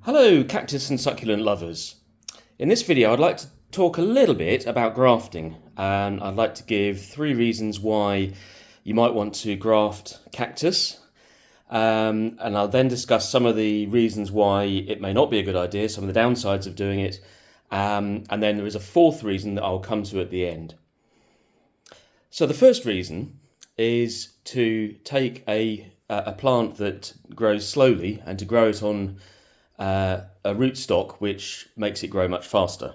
Hello cactus and succulent lovers. In this video I'd like to talk a little bit about grafting, and I'd like to give 3 reasons why you might want to graft cactus, and I'll then discuss some of the reasons why it may not be a good idea, some of the downsides of doing it, and then there is a 4th reason that I'll come to at the end. So the first reason is to take a plant that grows slowly and to grow it on a rootstock which makes it grow much faster.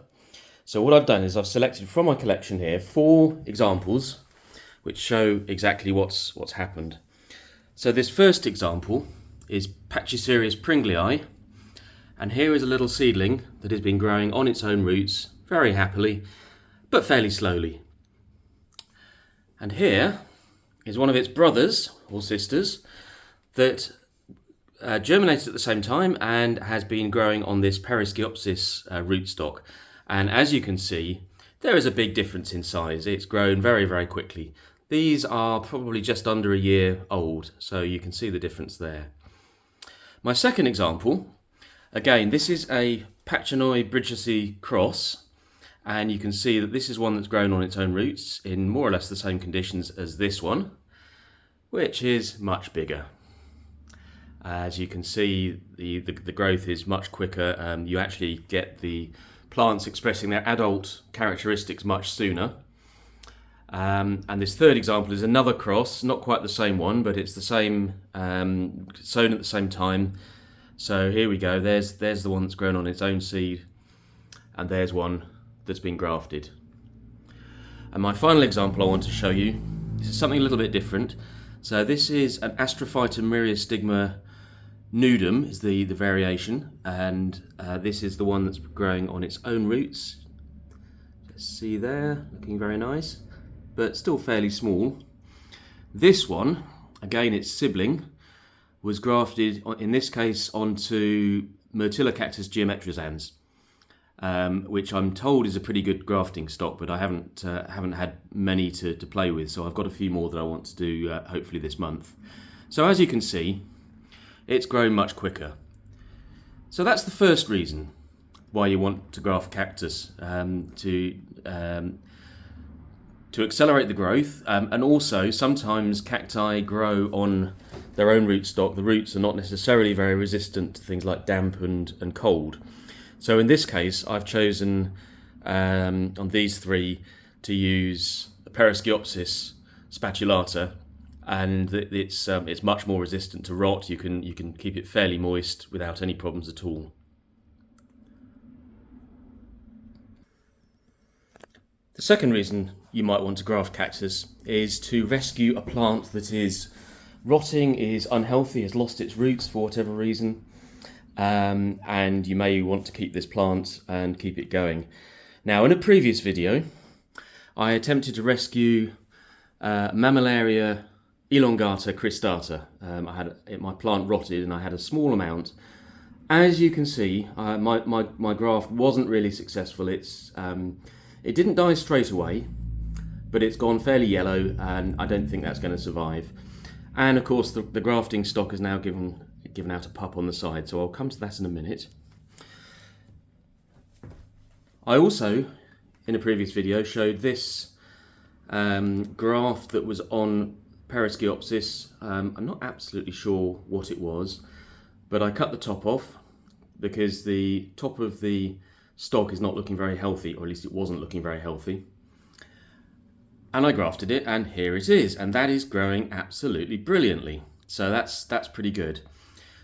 So what I've done is I've selected from my collection here 4 examples which show exactly what's happened. So this first example is Astrophytum Asterias, and here is a little seedling that has been growing on its own roots very happily but fairly slowly. And here is one of its brothers or sisters that germinated at the same time and has been growing on this Variegated rootstock. And as you can see, there is a big difference in size. It's grown very, very quickly. These are probably just under a year old, so you can see the difference there. My second example, again, this is a Pachinoi Bridgesii cross, and you can see that this is one that's grown on its own roots in more or less the same conditions as this one, which is much bigger. As you can see, the growth is much quicker. You actually get the plants expressing their adult characteristics much sooner. And this third example is another cross, not quite the same one, but it's the same, sown at the same time. So here we go, there's the one that's grown on its own seed, and there's one that's been grafted. And my final example I want to show you, this is something a little bit different. So this is an Astrophytum Asterias nudum is the variation, and this is the one that's growing on its own roots. Let's see there, looking very nice, but still fairly small. This one, again its sibling, was grafted, in this case, onto Cactus geometrizans, which I'm told is a pretty good grafting stock, but I haven't had many to play with, so I've got a few more that I want to do hopefully this month. So as you can see, it's grown much quicker. So that's the first reason why you want to graft cactus, to accelerate the growth, and also sometimes cacti grow on their own rootstock. The roots are not necessarily very resistant to things like damp and cold. So in this case, I've chosen on these 3 to use Variegated spatulata, and it's much more resistant to rot. You can keep it fairly moist without any problems at all. The second reason you might want to graft cactus is to rescue a plant that is rotting, is unhealthy, has lost its roots for whatever reason. And you may want to keep this plant and keep it going. Now, in a previous video, I attempted to rescue Mammillaria elongata cristata. My plant rotted and I had a small amount. As you can see, my graft wasn't really successful. It didn't die straight away, but it's gone fairly yellow, and I don't think that's going to survive. And of course, the grafting stock is now given out a pup on the side, so I'll come to that in a minute. I also, in a previous video, showed this graft that was on Variegated. I'm not absolutely sure what it was, but I cut the top off because the top of the stock is not looking very healthy, or at least it wasn't looking very healthy. And I grafted it, and here it is, and that is growing absolutely brilliantly. So that's pretty good.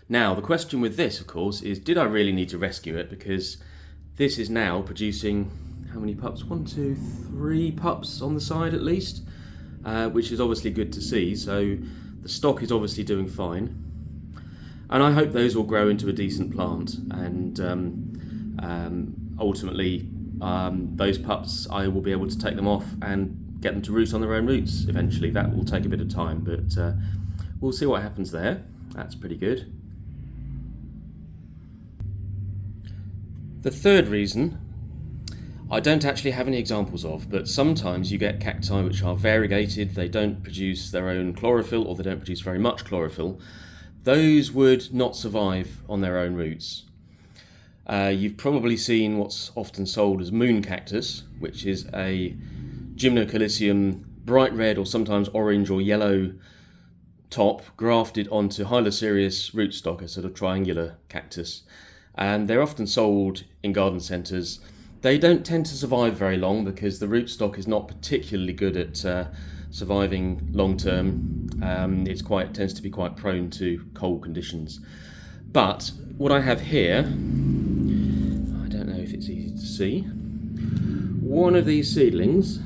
Now, the question with this, of course, is did I really need to rescue it? Because this is now producing, how many pups? 1, 2, 3 pups on the side at least, which is obviously good to see. So the stock is obviously doing fine. And I hope those will grow into a decent plant. And ultimately, those pups, I will be able to take them off and get them to root on their own roots eventually. That will take a bit of time, but we'll see what happens there. That's pretty good. The third reason, I don't actually have any examples of, but sometimes you get cacti which are variegated, they don't produce their own chlorophyll, or they don't produce very much chlorophyll. Those would not survive on their own roots. You've probably seen what's often sold as moon cactus, which is a gymnocalycium, bright red or sometimes orange or yellow top grafted onto Hylocereus rootstock, a sort of triangular cactus. And they're often sold in garden centres. They don't tend to survive very long because the rootstock is not particularly good at surviving long term. It tends to be quite prone to cold conditions. But what I have here, I don't know if it's easy to see, one of these seedlings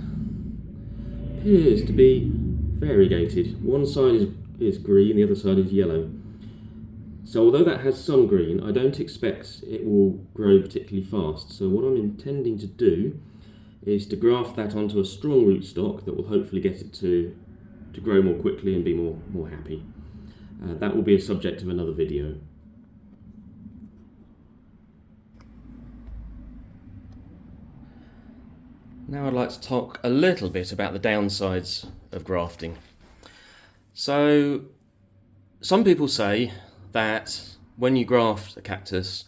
appears to be variegated. One side is green, the other side is yellow. So although that has some green, I don't expect it will grow particularly fast. So what I'm intending to do is to graft that onto a strong rootstock that will hopefully get it to grow more quickly and be more happy. That will be a subject of another video. Now I'd like to talk a little bit about the downsides of grafting. So some people say that when you graft a cactus,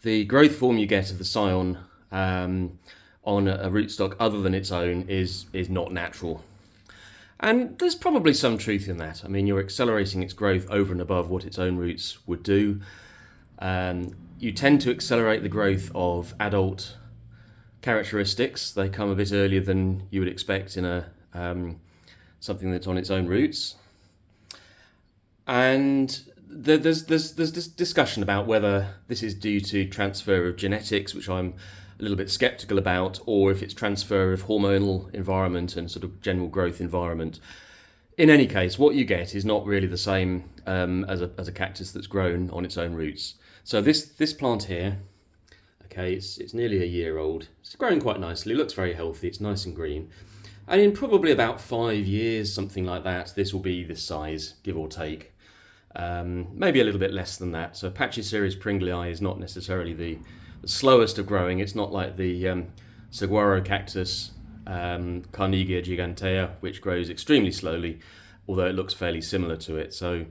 the growth form you get of the scion on a rootstock other than its own is not natural. And there's probably some truth in that. I mean, you're accelerating its growth over and above what its own roots would do. You tend to accelerate the growth of adult characteristics. They come a bit earlier than you would expect in something that's on its own roots. And there's this discussion about whether this is due to transfer of genetics, which I'm a little bit sceptical about, or if it's transfer of hormonal environment and sort of general growth environment. In any case, what you get is not really the same as a cactus that's grown on its own roots. So this plant here, okay, it's nearly a year old. It's growing quite nicely, looks very healthy, it's nice and green. And in probably about 5 years, something like that, this will be this size, give or take. Maybe a little bit less than that. So Pachyceres pringlei is not necessarily the slowest of growing. It's not like the saguaro cactus, Carnegie gigantea, which grows extremely slowly, although it looks fairly similar to it. So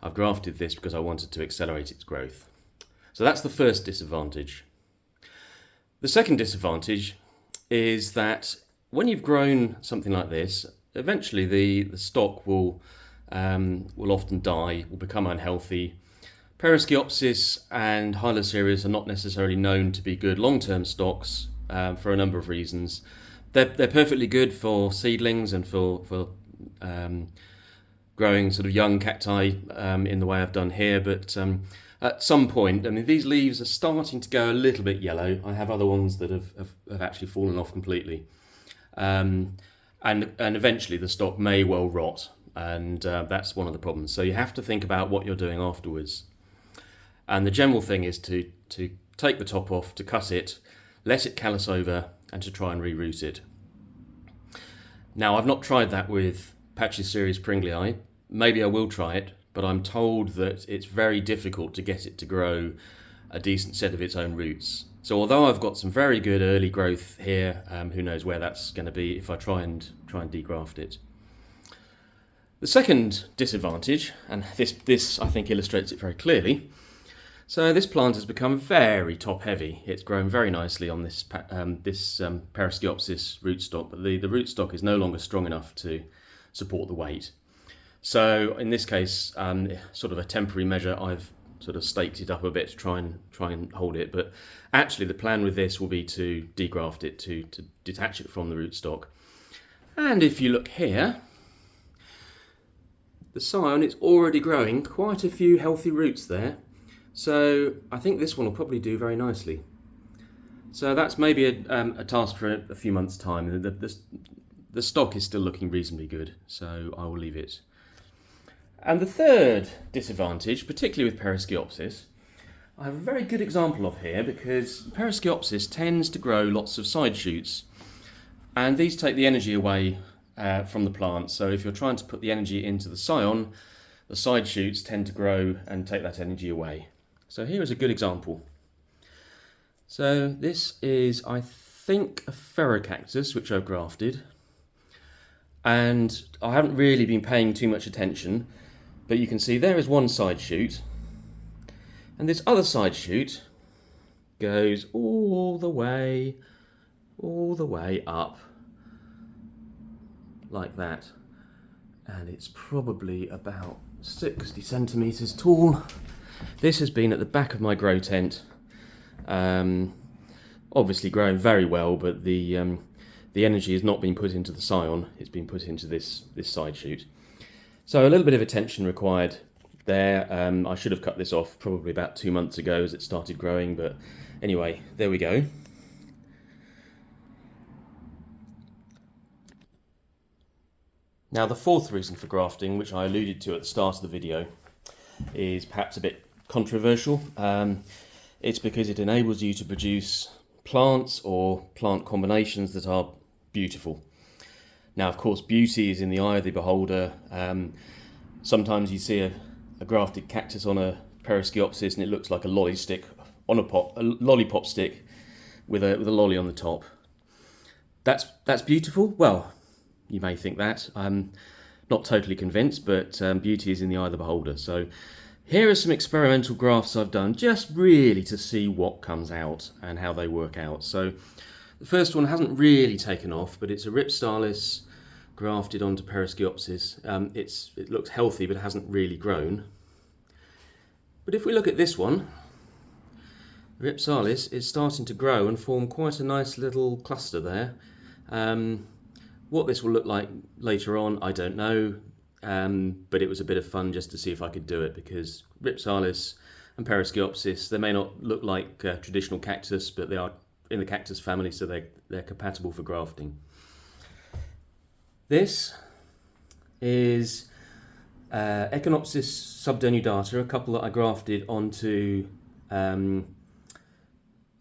I've grafted this because I wanted to accelerate its growth. So that's the first disadvantage. The second disadvantage is that when you've grown something like this, eventually the stock will often die, will become unhealthy. Perisciopsis and Hylocereus are not necessarily known to be good long-term stocks for a number of reasons. They're perfectly good for seedlings and for growing sort of young cacti in the way I've done here, but at some point, I mean, these leaves are starting to go a little bit yellow. I have other ones that have actually fallen off completely. And eventually the stock may well rot, and that's one of the problems. So you have to think about what you're doing afterwards. And the general thing is to take the top off, to cut it, let it callus over, and to try and reroot it. Now, I've not tried that with Pachyceres pringlei. Maybe I will try it, but I'm told that it's very difficult to get it to grow a decent set of its own roots. So although I've got some very good early growth here, who knows where that's going to be if I try and degraft it. The second disadvantage, and this I think illustrates it very clearly. So this plant has become very top heavy. It's grown very nicely on this Perisciopsis rootstock, but the rootstock is no longer strong enough to support the weight. So in this case, sort of a temporary measure, I've sort of staked it up a bit to try and hold it. But actually, the plan with this will be to degraft it, to detach it from the rootstock. And if you look here, the scion is already growing quite a few healthy roots there. So I think this one will probably do very nicely. So that's maybe a task for a few months' time. The stock is still looking reasonably good, so I will leave it. And the third disadvantage, particularly with Perisciopsis, I have a very good example of here because Perisciopsis tends to grow lots of side shoots, and these take the energy away from the plant. So if you're trying to put the energy into the scion, the side shoots tend to grow and take that energy away. So here is a good example. So this is, I think, a ferrocactus, which I've grafted. And I haven't really been paying too much attention, but you can see there is one side shoot. And this other side shoot goes all the way up like that, and it's probably about 60 centimeters tall. This has been at the back of my grow tent, obviously growing very well, but the energy has not been put into the scion, it's been put into this side shoot. So a little bit of attention required there. I should have cut this off probably about 2 months ago as it started growing, but anyway, there we go. Now the fourth reason for grafting, which I alluded to at the start of the video, is perhaps a bit controversial. It's because it enables you to produce plants or plant combinations that are beautiful. Now, of course, beauty is in the eye of the beholder. Sometimes you see a grafted cactus on a Perisciopsis and it looks like a lolly stick on a lollipop stick with a lolly on the top. That's beautiful. Well, you may think that. I'm not totally convinced, but beauty is in the eye of the beholder. So here are some experimental grafts I've done, just really to see what comes out and how they work out. So the first one hasn't really taken off, but it's a Ripsalis grafted onto Perisciopsis. It looks healthy, but it hasn't really grown. But if we look at this one, Ripsalis is starting to grow and form quite a nice little cluster there. What this will look like later on, I don't know, but it was a bit of fun just to see if I could do it, because Ripsalis and Perisciopsis, they may not look like traditional cactus, but they are in the cactus family, so they're compatible for grafting. This is Echinopsis subdenudata, a couple that I grafted onto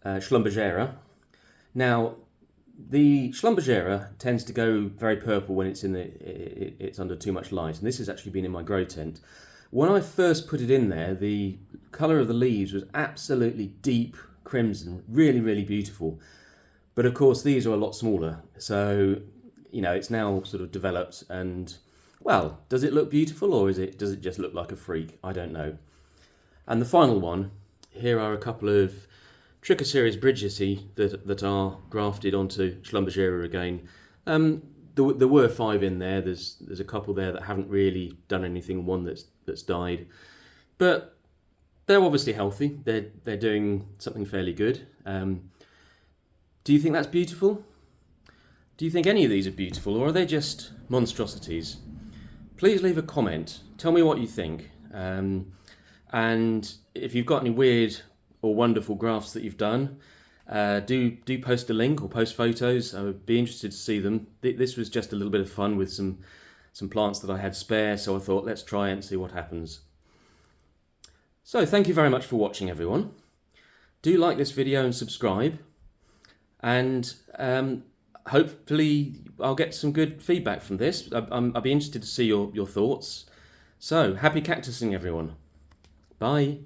Schlumbergera. Now, the Schlumbergera tends to go very purple when it's it's under too much light, and this has actually been in my grow tent. When I first put it in there, the colour of the leaves was absolutely deep crimson, really, really beautiful. But of course, these are a lot smaller, so it's now sort of developed, and well, does it look beautiful, or does it just look like a freak? I don't know. And the final one, here are a couple of Trichoceres bridgesi that are grafted onto Schlumbergera again. There were 5 in there. There's a couple there that haven't really done anything. One that's died, but they're obviously healthy. They're doing something fairly good. Do you think that's beautiful? Do you think any of these are beautiful, or are they just monstrosities? Please leave a comment. Tell me what you think. And if you've got any weird or wonderful grafts that you've done, do post a link or post photos. I would be interested to see them. This was just a little bit of fun with some plants that I had spare, so I thought let's try it and see what happens. So thank you very much for watching, everyone. Do like this video and subscribe, and hopefully I'll get some good feedback from this. I'll be interested to see your thoughts. So happy cactusing, everyone. Bye.